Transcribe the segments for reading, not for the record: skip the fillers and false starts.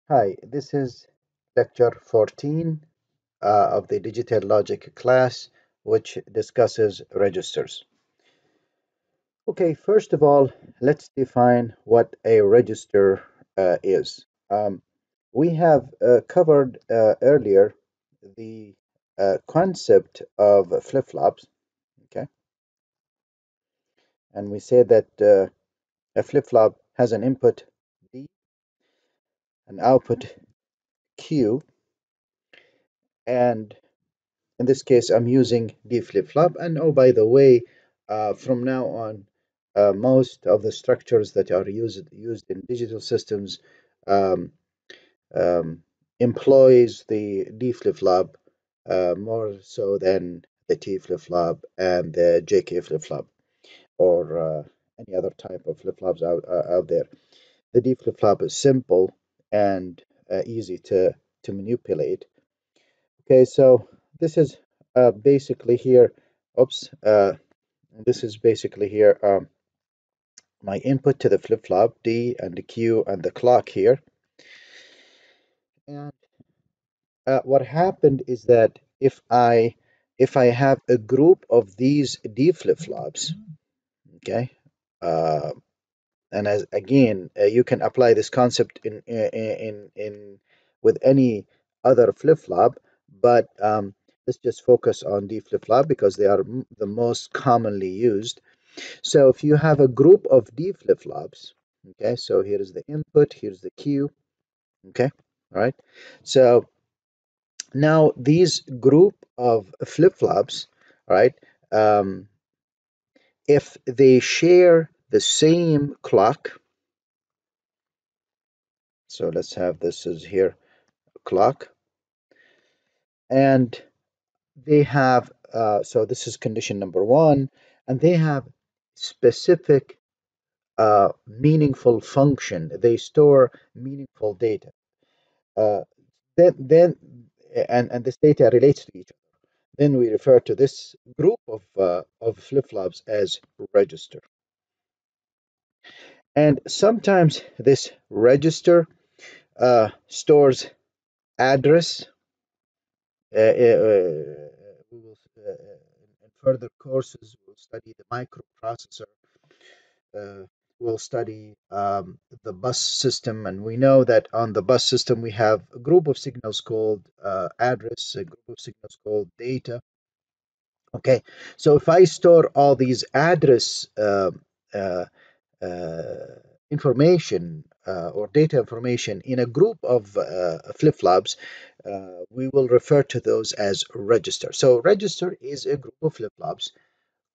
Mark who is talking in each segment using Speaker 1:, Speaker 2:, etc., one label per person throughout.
Speaker 1: Hi, this is lecture 14 of the digital logic class, which discusses registers. Okay, first of all, let's define what a register is. We have covered earlier the concept of flip-flops, okay, and we said that a flip-flop has an input D, an output Q, and in this case, I'm using D flip-flop. And oh, by the way, from now on, most of the structures that are used in digital systems um, um, employs the D flip-flop more so than the T flip-flop and the JK flip-flop or any other type of flip-flops out there. The D flip-flop is simple and easy to manipulate. Okay, so this is basically here, oops, this is basically here my input to the flip-flop, D and the Q and the clock here. And what happened is that if I have a group of these D flip-flops, okay, uh, and as again, you can apply this concept in with any other flip-flop, but let's just focus on D flip-flop because they are the most commonly used. So if you have a group of D flip-flops, okay, so here is the input, here's the Q, okay, all right. So now these group of flip-flops, right, um, if they share the same clock, so let's have this is here clock, and they have so this is condition number one, and they have specific meaningful function. They store meaningful data. Uh, then and this data relates to each other. Then we refer to this group of flip-flops as register. And sometimes this register stores address. We will in further courses we'll study the microprocessor. Uh, we'll study the bus system, and we know that on the bus system we have a group of signals called address, a group of signals called data. Okay, so if I store all these address uh, uh, information or data information in a group of flip-flops, we will refer to those as register. So register is a group of flip-flops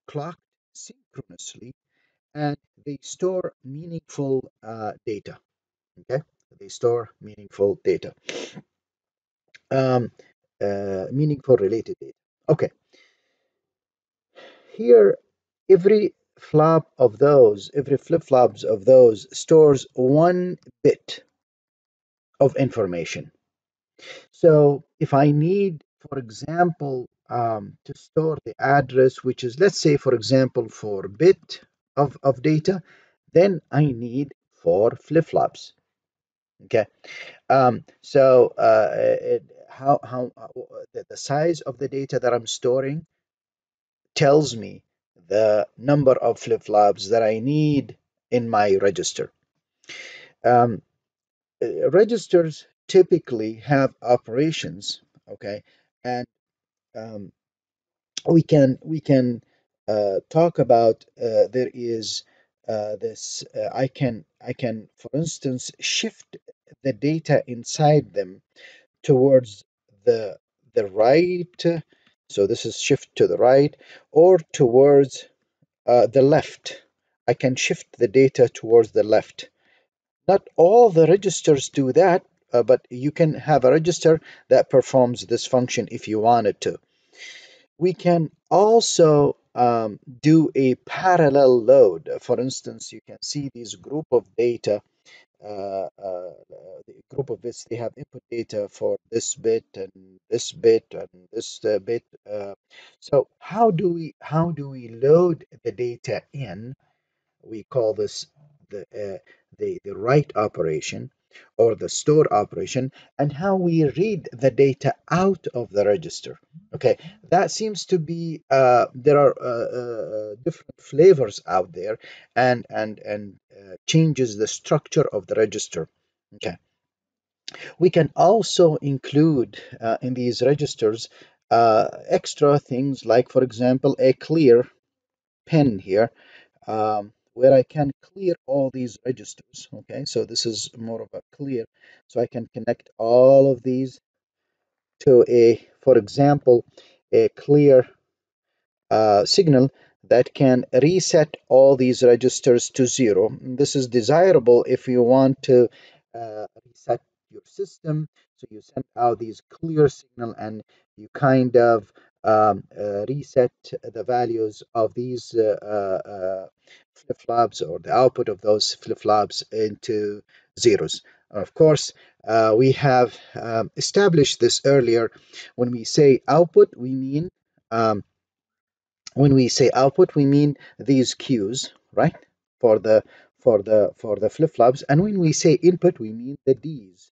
Speaker 1: clocked synchronously, and they store meaningful data. Okay, they store meaningful data, um, meaningful related data. Okay, here every flop of those, every flip-flops of those stores 1 bit of information. So if I need, for example, to store the address, which is, let's say, for example, 4 bit of data, then I need 4 flip-flops. Okay. So the size of the data that I'm storing tells me the number of flip-flops that I need in my register. Um, Registers typically have operations, okay, and um, we can talk about there is this I can for instance shift the data inside them towards the right, so this is shift to the right, or towards the left. I can shift the data towards the left. Not all the registers do that, but you can have a register that performs this function if you wanted to. We can also do a parallel load. For instance, you can see this group of data, the group of bits, they have input data for this bit and this bit and this bit. So how do we load the data in? We call this the write operation. or the store operation, and how we read the data out of the register. Okay, that seems to be there are different flavors out there, and changes the structure of the register. Okay, we can also include in these registers extra things like, for example, a clear pen here, where I can clear all these registers. Okay, so this is more of a clear, so I can connect all of these to a, for example, a clear signal that can reset all these registers to zero. This is desirable if you want to reset your system. So you send out these clear signal and you kind of reset the values of these flip-flops, or the output of those flip-flops, into zeros. Of course, we have established this earlier. When we say output, we mean um, when we say output, we mean these Qs, right? For the flip-flops. And when we say input, we mean the Ds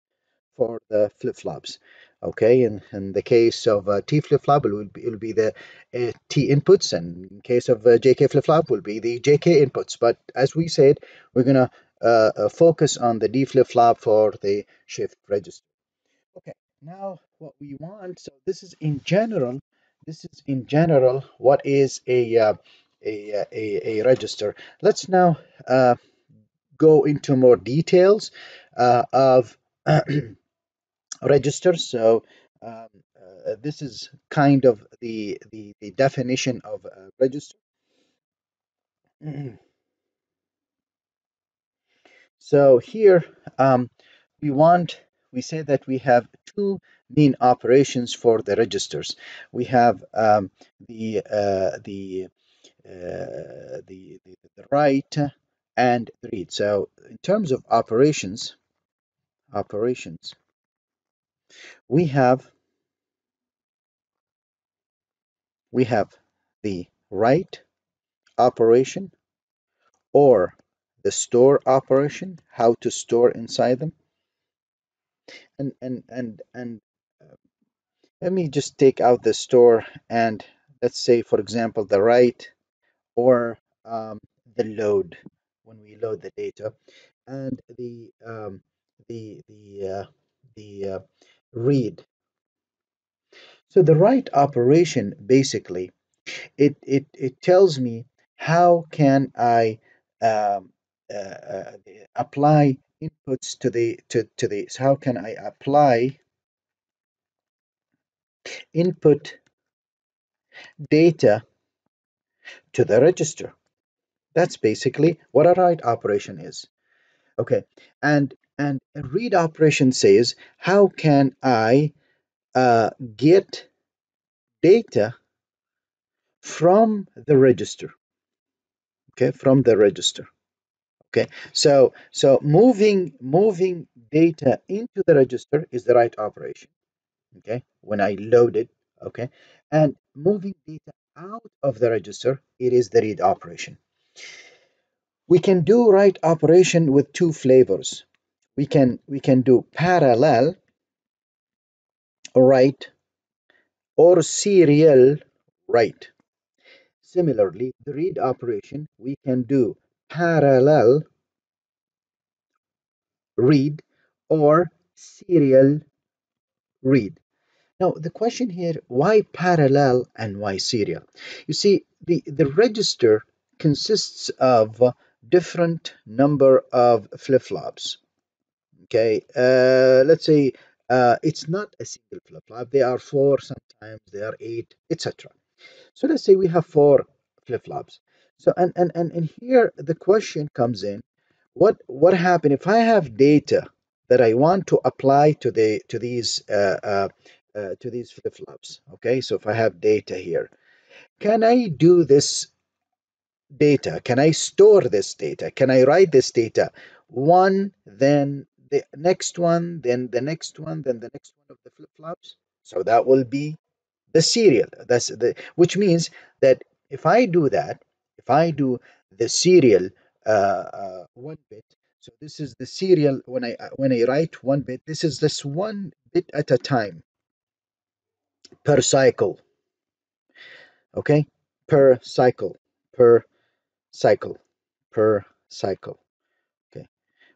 Speaker 1: for the flip-flops. Okay, in the case of T flip-flop, it will be the T inputs, and in case of JK flip-flop, will be the JK inputs. But as we said, we're gonna focus on the D flip-flop for the shift register. Okay, now what we want, so this is in general what is a register. Let's now go into more details of registers. So um, this is kind of the definition of a register. So here we want, we say that we have two main operations for the registers. We have the write and the read. So in terms of operations, we have we have the write operation, or the store operation, how to store inside them, and let me just take out the store, and let's say, for example, the write, or the load, when we load the data, and the the uh, the read. So the write operation, basically, it tells me how can I um, apply inputs to the so how can I apply input data to the register. That's basically what a write operation is. Okay, and a read operation says how can I get data from the register. Okay, from the register. Okay, so moving data into the register is the write operation. Okay, when I load it. Okay, and moving data out of the register, it is the read operation. We can do write operation with two flavors. We can do parallel write or serial write. Similarly, the read operation, we can do parallel read or serial read. Now, the question here, why parallel and why serial? You see, the register consists of different number of flip-flops. Okay, let's say it's not a single flip-flop. There are four, sometimes there are eight, etc. So let's say we have four flip-flops. So and here the question comes in, what happen if I have data that I want to apply to these flip-flops? Okay, so if I have data here, can I do this data? Can I store this data? Can I write this data one, then the next one, then the next one, then the next one of the flip-flops? So that will be the serial. That's the which means that if I do that, if I do the serial one bit, So this is the serial. When I write one bit, this is this one bit at a time per cycle. Okay, per cycle, per cycle, per cycle. Okay,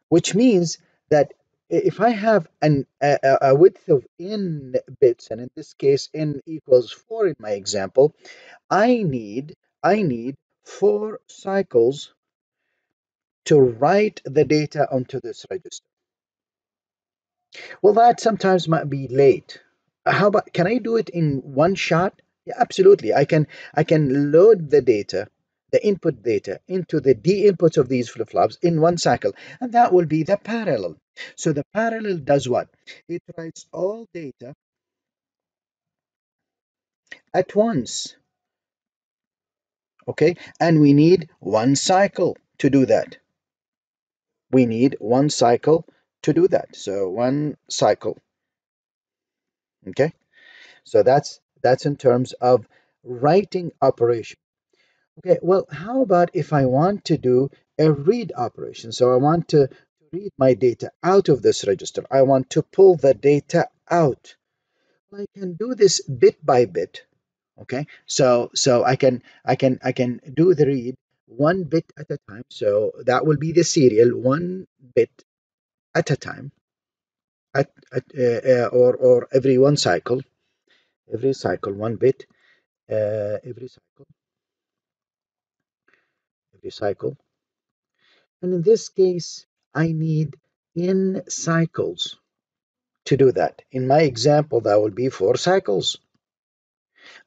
Speaker 1: which means that if I have a width of n bits, and in this case n equals 4 in my example, I need 4 cycles to write the data onto this register. Well, that sometimes might be late. How about, can I do it in one shot? Yeah, absolutely. I can load the data, the input data, into the D inputs of these flip-flops in one cycle, and that will be the parallel. So the parallel does what? It writes all data at once. Okay, and we need one cycle to do that. We need one cycle to do that. So one cycle. Okay, so that's in terms of writing operation. Okay, well, how about if I want to do a read operation? So I want to read my data out of this register. I want to pull the data out. Well, I can do this bit by bit. Okay, so I can do the read one bit at a time. So that will be the serial, one bit at a time, or every one cycle, every cycle one bit, every cycle. And in this case, I need n cycles to do that. In my example, that will be 4 cycles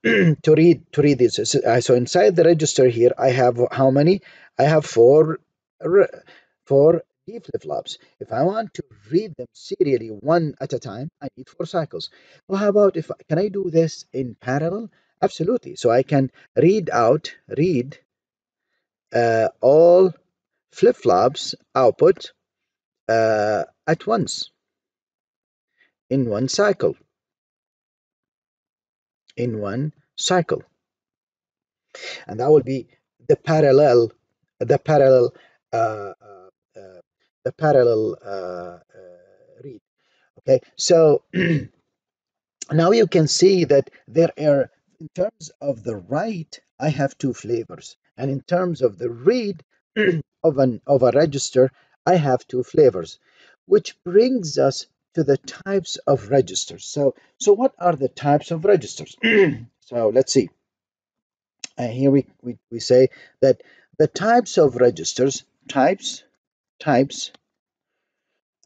Speaker 1: to read this. So inside the register here, I have how many? I have four D flip-flops. If I want to read them serially one at a time, I need 4 cycles. Well, how about if can I do this in parallel? Absolutely. So I can read all flip-flops output at once in one cycle. In one cycle, and that will be the parallel, the parallel, uh, uh, uh, the parallel read. Okay, so now you can see that there are, in terms of the write, I have 2 flavors, and in terms of the read of a register, I have 2 flavors, which brings us to the types of registers. So what are the types of registers? So let's see. Here we say that the types of registers, types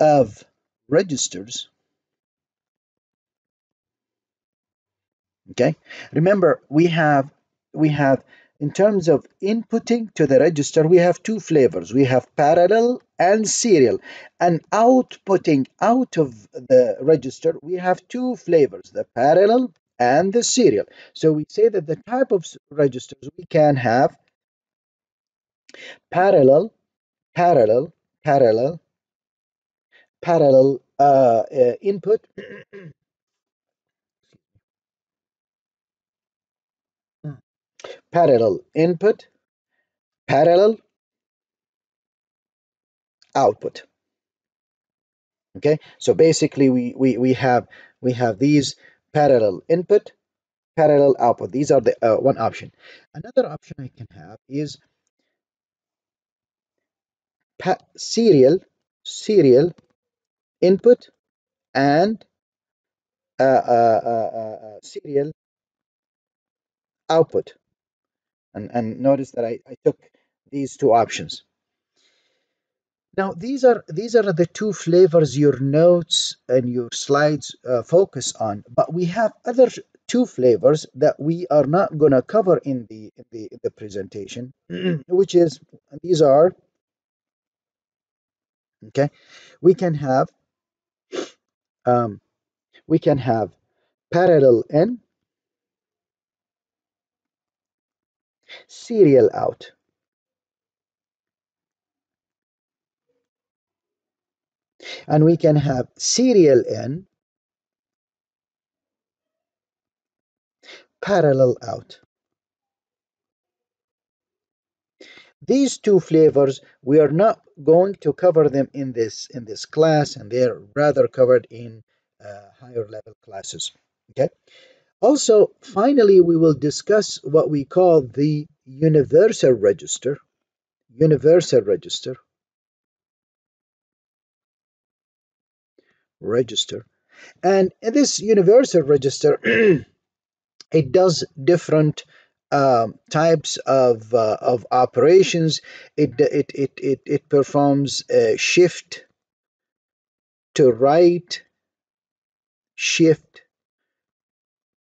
Speaker 1: of registers. Okay, remember we have in terms of inputting to the register, we have 2 flavors. We have parallel and serial, and outputting out of the register, we have 2 flavors, the parallel and the serial. So we say that the type of registers we can have parallel, parallel, parallel, parallel input, parallel input, parallel output. Okay, so basically we have these parallel input, parallel output. These are the one option. Another option I can have is serial input and serial output. And notice that I took these 2 options. Now, these are the 2 flavors your notes and your slides focus on, but we have other 2 flavors that we are not going to cover in the presentation, which is, these are, okay. We can have um, we can have parallel in, serial out, and we can have serial in, parallel out. These 2 flavors we are not going to cover them in this class, and they're rather covered in higher level classes. Okay. Also, finally, we will discuss what we call the universal register. Universal register. And in this universal register, it does different types of operations. It performs shift to right, shift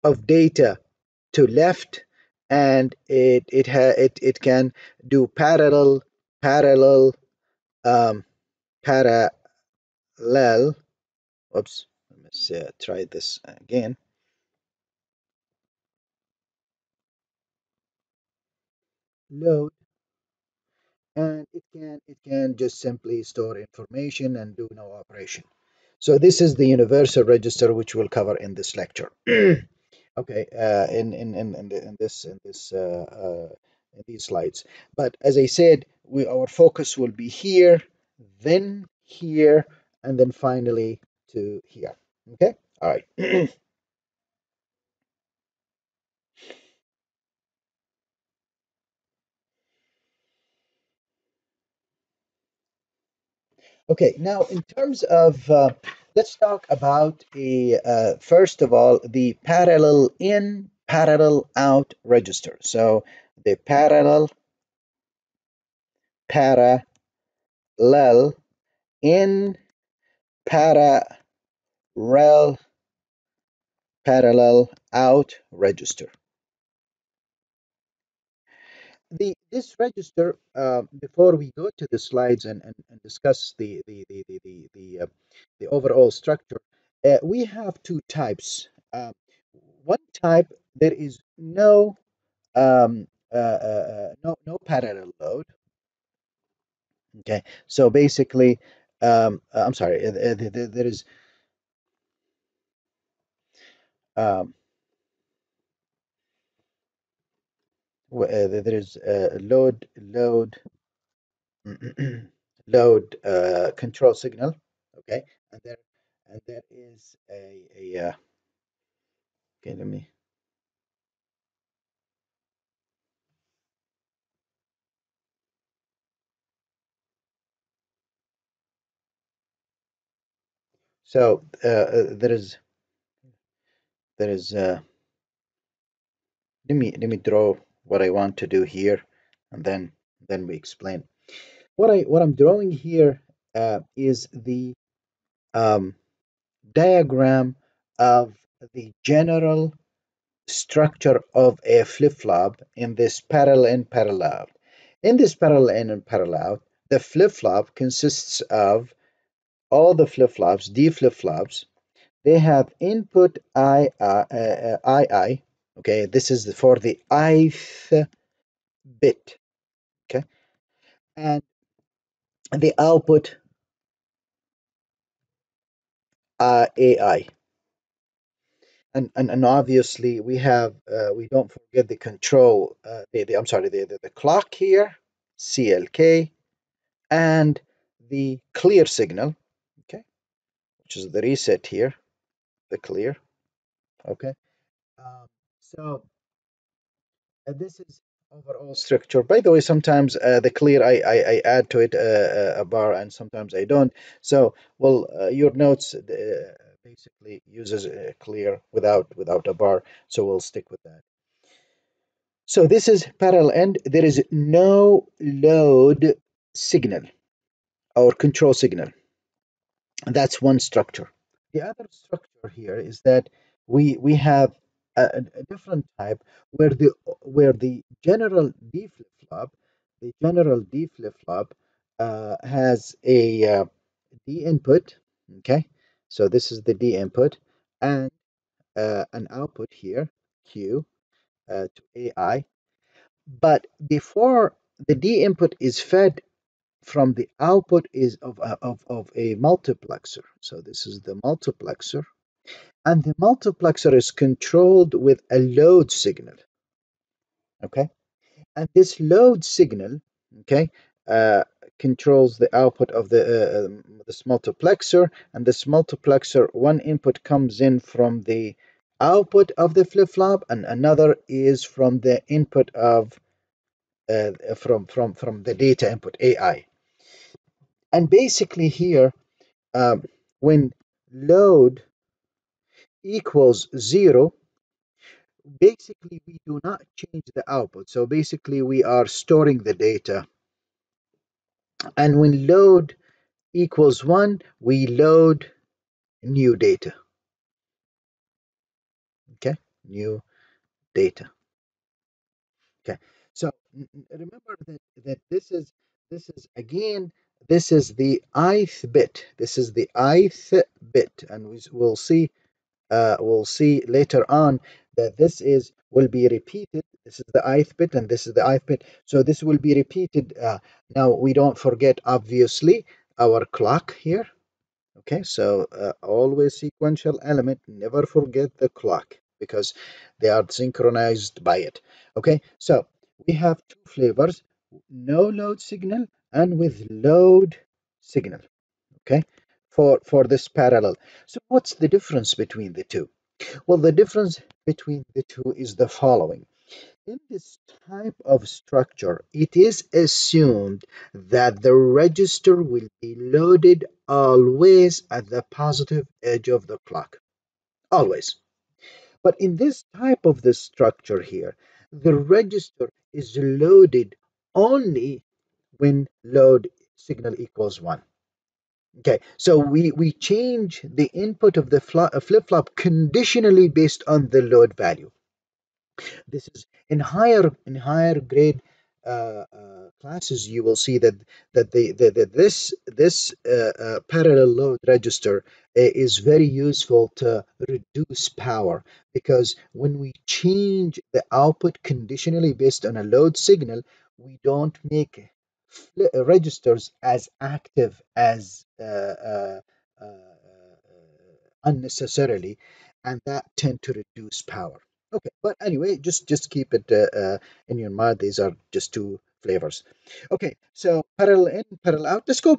Speaker 1: of data to left, and it can do parallel, um, parallel. Oops, let's try this again. Load, and it can just simply store information and do no operation. So this is the universal register, which we'll cover in this lecture. Okay, in these slides. But as I said, our focus will be here, then here, and then finally to here. Okay, all right. Okay, now in terms of, let's talk about first of all, the parallel in, parallel out register. So the parallel in, parallel, parallel out register. This register, before we go to the slides and discuss the overall structure, we have two types. One type, there is no parallel load. Okay, so basically, I'm sorry, there is um, there is load load control signal. Okay, and there is a okay, let me. So there is let me draw what I want to do here, and then we explain. What I'm drawing here is the um, diagram of the general structure of a flip-flop in this parallel in parallel out. In this parallel in and parallel out, the flip-flop consists of all the flip-flops, D flip-flops. They have input I. Okay, this is for the ith bit. Okay, and the output AI. And obviously we have we don't forget the control I'm sorry, the clock here, CLK, and the clear signal, okay, which is the reset here, the clear. Okay, um, so this is overall structure. By the way, sometimes the clear I add to it a bar, and sometimes I don't. So well, your notes basically uses clear without a bar, so we'll stick with that. So this is parallel end. There is no load signal or control signal. That's one structure. The other structure here is that we have a different type where the general D flip flop, has a D input. Okay, so this is the D input and an output here, Q, to AI. But before the D input is fed from the output is of a multiplexer. So this is the multiplexer. And the multiplexer is controlled with a load signal. Okay. And this load signal, okay, uh, controls the output of this multiplexer, and this multiplexer, one input comes in from the output of the flip-flop, and another is from the input of from the data input AI. And basically here, um, when load equals 0, basically we do not change the output. So basically we are storing the data. And when load equals 1, we load new data. Okay, new data. Okay, so remember that this is again, this is the ith bit. This is the ith bit, and we'll see later on that this is will be repeated. This is the ith bit, and this is the ith bit. So this will be repeated. Now we don't forget, obviously, our clock here. Okay, so always sequential element, never forget the clock because they are synchronized by it. Okay, so we have two flavors, no load signal and with load signal. Okay, for this parallel. So what's the difference between the two? Well, the difference between the two is the following. In this type of structure, it is assumed that the register will be loaded always at the positive edge of the clock. Always. But in this type of the structure here, the register is loaded only when load signal equals 1. Okay, so we change the input of the flip-flop conditionally based on the load value. This is in higher grade classes. You will see that this parallel load register is very useful to reduce power, because when we change the output conditionally based on a load signal, we don't make registers as active as unnecessarily, and that tend to reduce power. Okay, but anyway, just keep it in your mind. These are just two flavors. Okay, so parallel in, parallel out. Let's go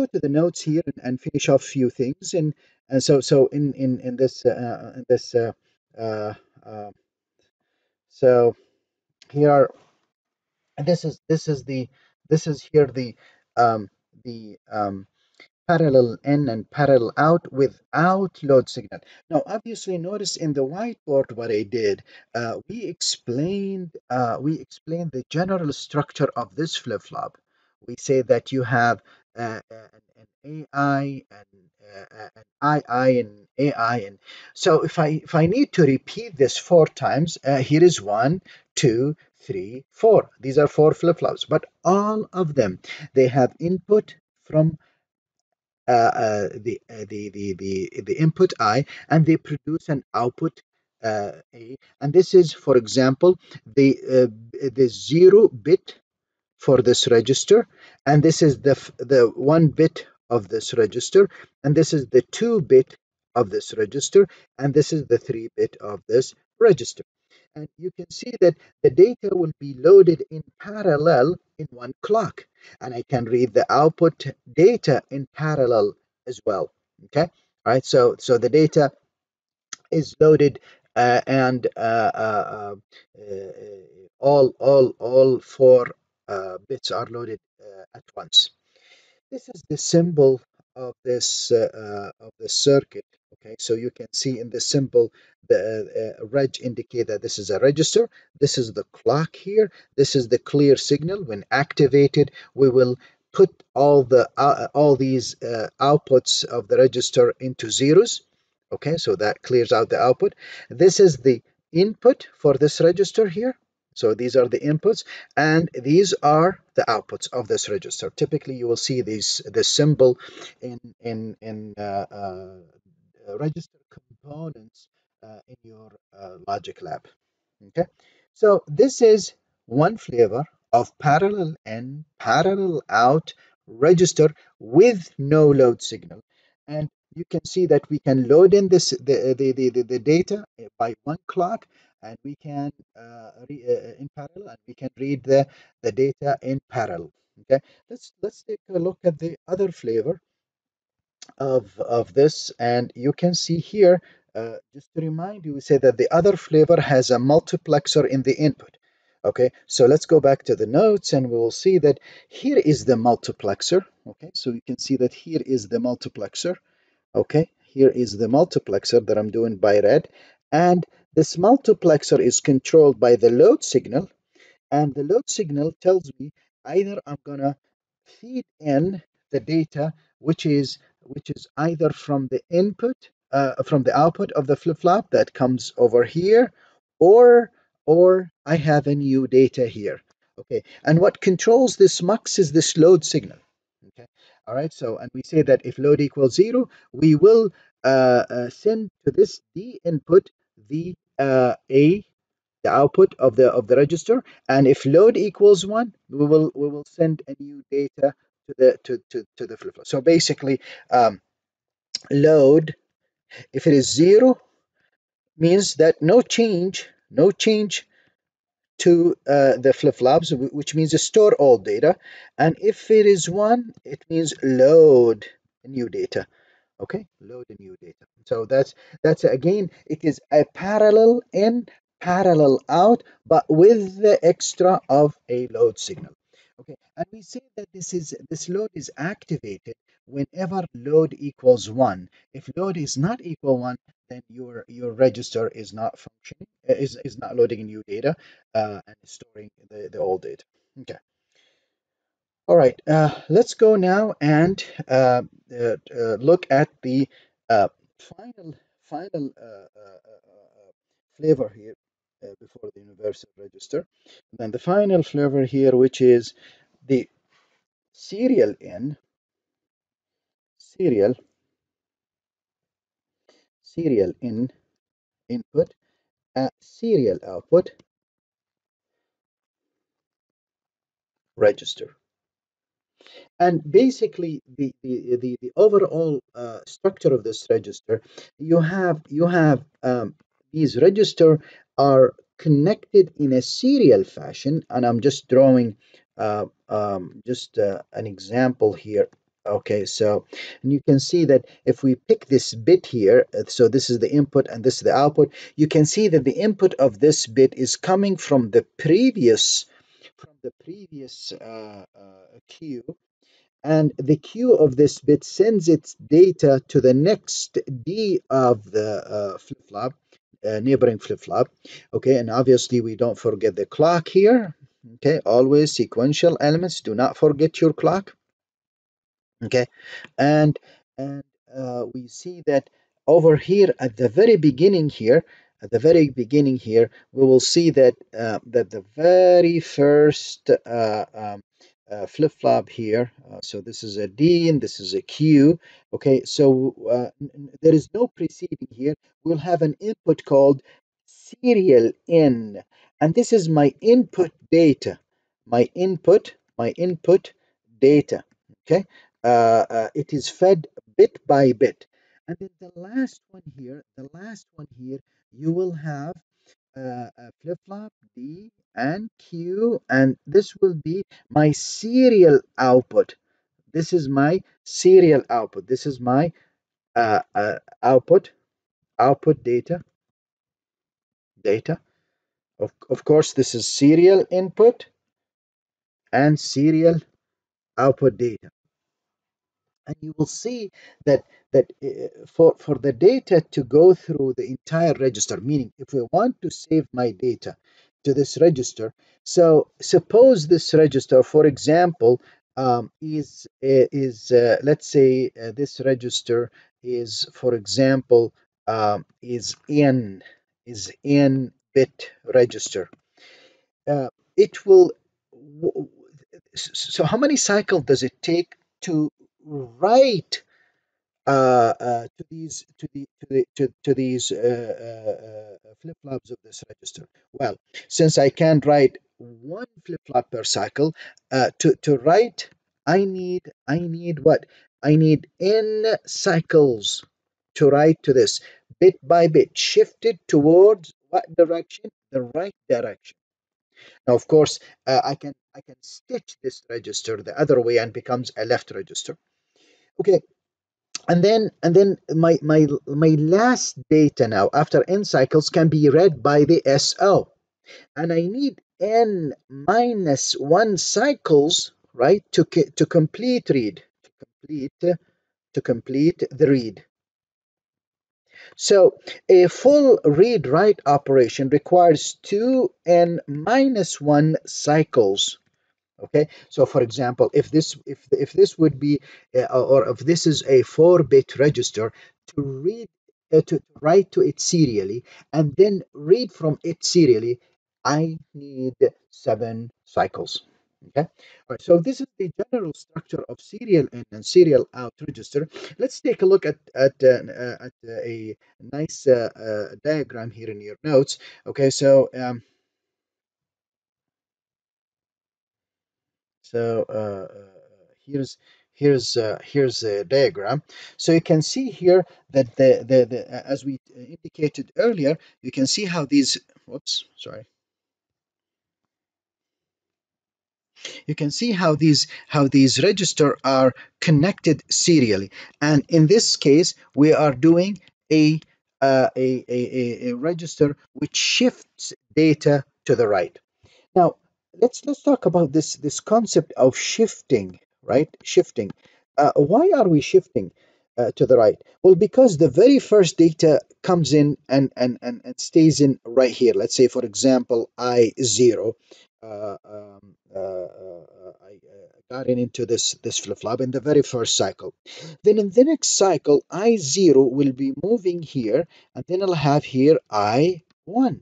Speaker 1: to the notes here and finish off a few things. And so in this uh, uh, so here are, and this is here the parallel in and parallel out without load signal. Now, obviously, notice in the whiteboard what I did. We explained the general structure of this flip-flop. We say that you have an AI and an II and AI, and so if I need to repeat this 4 times, here is 1, 2, 3, 4. These are 4 flip-flops, but all of them, they have input from the input I, and they produce an output A. And this is, for example, the 0 bit for this register, and this is the 1 bit of this register, and this is the 2 bit of this register, and this is the 3 bit of this register. And you can see that the data will be loaded in parallel in one clock, and I can read the output data in parallel as well. Okay, all right. So the data is loaded, and all 4 bits are loaded at once. This is the symbol of the circuit. Okay, so you can see in the symbol the reg indicate that this is a register. This is the clock here. This is the clear signal. When activated, we will put all these outputs of the register into zeros. Okay, so that clears out the output. This is the input for this register here. So these are the inputs, and these are the outputs of this register. Typically, you will see this symbol in register components in your logic lab. Okay, so this is one flavor of parallel in, parallel out register with no load signal, and you can see that we can load in the data by one clock, and we can in parallel, and we can read the data in parallel. Okay, let's take a look at the other flavor of this, and you can see here, just to remind you, we say that the other flavor has a multiplexer in the input. Okay, so let's go back to the notes and we will see that here is the multiplexer. Okay, so you can see that here is the multiplexer. Okay, here is the multiplexer that I'm doing by red, and this multiplexer is controlled by the load signal, and the load signal tells me either I'm gonna feed in the data which is either from the input from the output of the flip-flop that comes over here, or I have a new data here. Okay, and what controls this mux is this load signal. Okay, all right, so and we say that if load equals 0, we will send to this D input the output of the register, and if load equals 1, we will send a new data to the flip flop. So basically, load, if it is 0, means that no change to the flip flops, which means store all data, and if it is 1, it means load new data. Okay, load the new data. So that's again, it is a parallel in, parallel out, but with the extra of a load signal. Okay, and we say that this load is activated whenever load equals 1. If load is not equal 1, then your register is not functioning, is not loading new data, and storing the old data. Okay. All right, let's go now and look at the uh, final final flavor here before the universal register. And then the final flavor here, which is the serial in, serial serial in input, serial output register. And basically, the overall structure of this register, you have these register are connected in a serial fashion, and I'm just drawing just an example here. Okay, so and you can see that if we pick this bit here, so this is the input and this is the output, you can see that the input of this bit is coming from the previous queue, and the queue of this bit sends its data to the next D of the flip-flop, neighboring flip-flop. Okay, and obviously we don't forget the clock here. Okay, always sequential elements, do not forget your clock. Okay, and and we see that over here at the very beginning here, we will see that that the very first flip-flop here, so this is a D and this is a Q. Okay, so there is no preceding here. We'll have an input called serial in, and this is my input data, my input data. Okay, it is fed bit by bit. And then the last one here, you will have a flip-flop D and Q, and this will be my serial output. This is my serial output. This is my output data. Of course, this is serial input and serial output data. And you will see that for the data to go through the entire register, meaning if we want to save my data to this register, so suppose this register, for example, is let's say this register is, for example, is in bit register. It will so how many cycles does it take to write to these flip-flops of this register? Well, since I can write one flip-flop per cycle, to write, I need what? I need n cycles to write to this, bit by bit, shifted towards what direction? The right direction. Now, of course, I can stitch this register the other way and becomes a left register. Okay, and then my last data now after n cycles can be read by the SO, and I need n minus 1 cycles, right, to complete read, to complete the read. So a full read write operation requires 2n minus 1 cycles. Okay, so for example, if this would be or if this is a 4-bit register, to read to write to it serially and then read from it serially, I need 7 cycles. Okay, all right, so this is the general structure of serial in and serial out register. Let's take a look at a nice diagram here in your notes. Okay, so here's a diagram. So you can see here that the as we indicated earlier, you can see how these whoops sorry you can see how these register are connected serially, and in this case we are doing a register which shifts data to the right. Now, let's talk about this concept of shifting, right? Shifting. Why are we shifting to the right? Well, because the very first data comes in and stays in right here. Let's say, for example, I0. I got into this flip-flop in the very first cycle. Then in the next cycle, I0 will be moving here, and then I'll have here I1.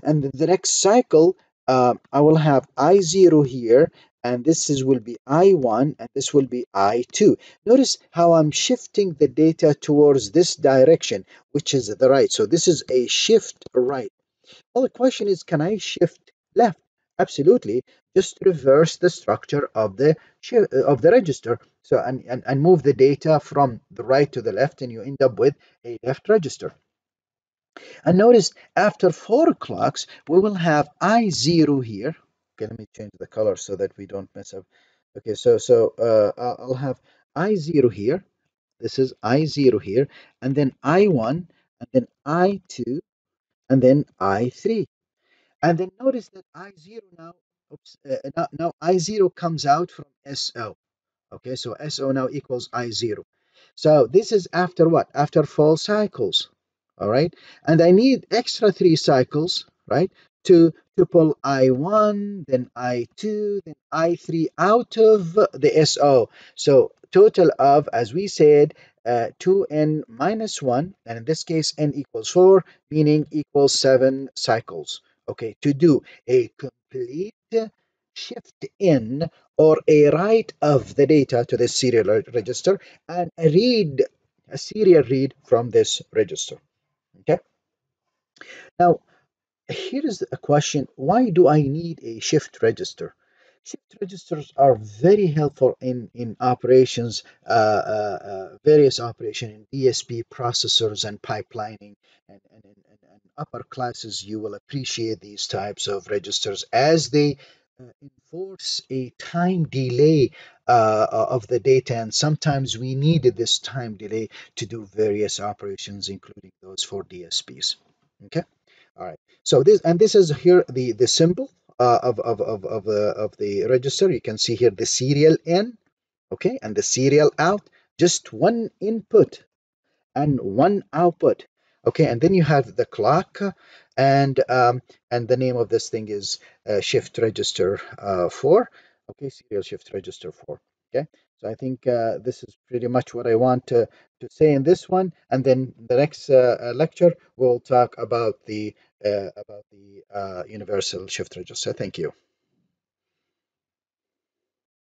Speaker 1: And the next cycle, I will have I0 here, and will be I1, and this will be I2. Notice how I'm shifting the data towards this direction, which is the right. So this is a shift right. Well, the question is, can I shift left? Absolutely. Just reverse the structure of the register. So and move the data from the right to the left, and you end up with a left register. And notice after 4 clocks, we will have I0 here. Okay, let me change the color so that we don't mess up. Okay, so I'll have I0 here. This is I0 here, and then I1, and then I2, and then I3. And then notice that I0 now, oops, now I0 comes out from SO. Okay, so SO now equals I0. So this is after what? After 4 cycles. All right. And I need extra 3 cycles, right? To pull I1, then I2, then I3 out of the SO. So total of, as we said, 2n minus 1, and in this case, n equals 4, meaning equals 7 cycles. Okay, to do a complete shift in or a write of the data to the serial register and a serial read from this register. Okay. Now, here is a question: why do I need a shift register? Shift registers are very helpful in operations, various operations in DSP processors and pipelining, and upper classes. You will appreciate these types of registers as they enforce a time delay of the data, and sometimes we needed this time delay to do various operations, including those for DSPs. Okay. All right. So this is here the symbol of the register. You can see here the serial in, okay, and the serial out. Just one input and one output. Okay, and then you have the clock, and the name of this thing is shift register 4. Okay, serial shift register 4. Okay, so I think this is pretty much what I want to say in this one, and then the next lecture we'll talk about the universal shift register. Thank you.